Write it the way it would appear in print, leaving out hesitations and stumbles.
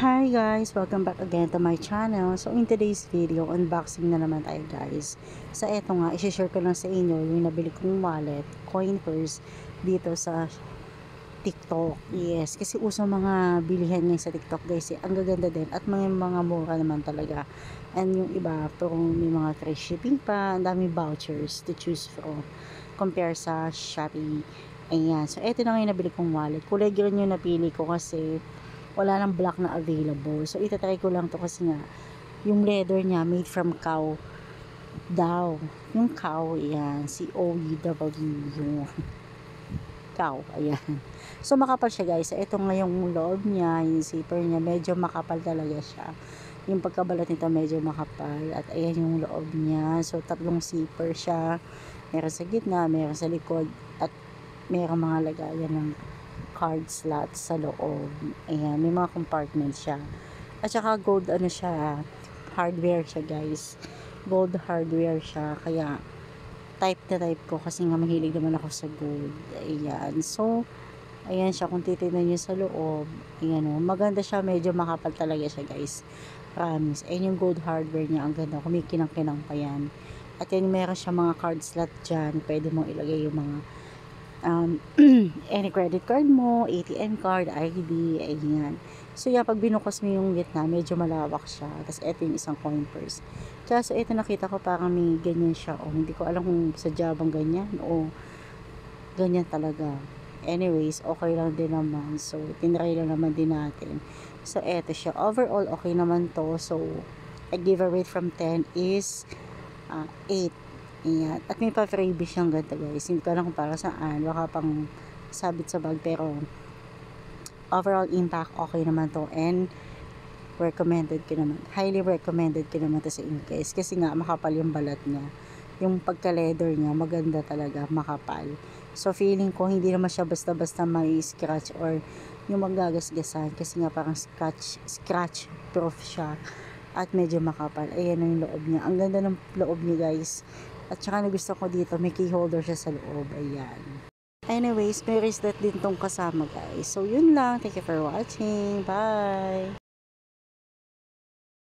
Hi guys! Welcome back again to my channel. So in today's video, unboxing na naman tayo guys. So eto nga, isi-share ko lang sa inyo yung nabili kong wallet, coin purse, dito sa TikTok. Yes, kasi uso mga bilihan ngayon sa TikTok guys. Ang gaganda din at mga mura naman talaga. And yung iba, pero may mga free shipping pa, ang daming vouchers to choose from compare sa Shopee. Ayan, so eto na nga yung nabili kong wallet. Kulay green yung napili ko kasi wala nang black na available. So, itatry ko lang to kasi nga, yung leather niya made from cow daw. Yung cow, yan. C-O-U-W. Yung cow, ayan. So, makapal siya guys. So, ito nga yung loob niya, yung zipper niya, medyo makapal talaga siya. Yung pagkabalat nito medyo makapal. At ayan yung loob niya. So, tatlong zipper siya. Meron sa gitna, meron sa likod. At meron mga lagayan ng card slot sa loob. Ayan, may mga compartment siya. At saka gold ano siya, hardware siya guys. Gold hardware siya. Kaya type na type ko kasi nga mahilig naman ako sa gold. Ayan. So, ayan siya kung titignan niyo sa loob. Ayan o. Maganda siya. Medyo makapal talaga siya guys. Promise. Ayan yung gold hardware niya. Ang ganda. Kumikinang-kinang pa yan. At yan meron siya mga card slot dyan. Pwede mong ilagay yung mga any credit card mo, ATM card, ID, ayan. So, yan, pag binukas mo yung gitna, medyo malawak siya. Tapos, ito yung isang coin purse. Kaso, ito nakita ko parang may ganyan siya. O, hindi ko alam kung sadya bang ganyan o ganyan talaga. Anyways, okay lang din naman. So, tinry lang naman din natin. So, ito siya. Overall, okay naman to. So, I give a rate from 10 is 8. Ayan. At may pa-freebie siyang ganito guys. Hindi ko alam kung para saan. Baka pang sabit sa bag. Pero overall impact okay naman to. And recommended ko naman. Highly recommended ko naman to sa inyo guys. Kasi nga makapal yung balat niya. Yung pagka-leather niya maganda talaga. Makapal. So feeling ko hindi naman siya basta-basta may scratch or yung magagasgasan. Kasi nga parang scratch proof siya. At medyo makapal. Ayan na yung loob niya. Ang ganda ng loob niya guys. At saka nagusto ko dito, may key holder siya sa loob. Ayan. Anyways, may wristlet din tong kasama guys. So, yun lang. Thank you for watching. Bye!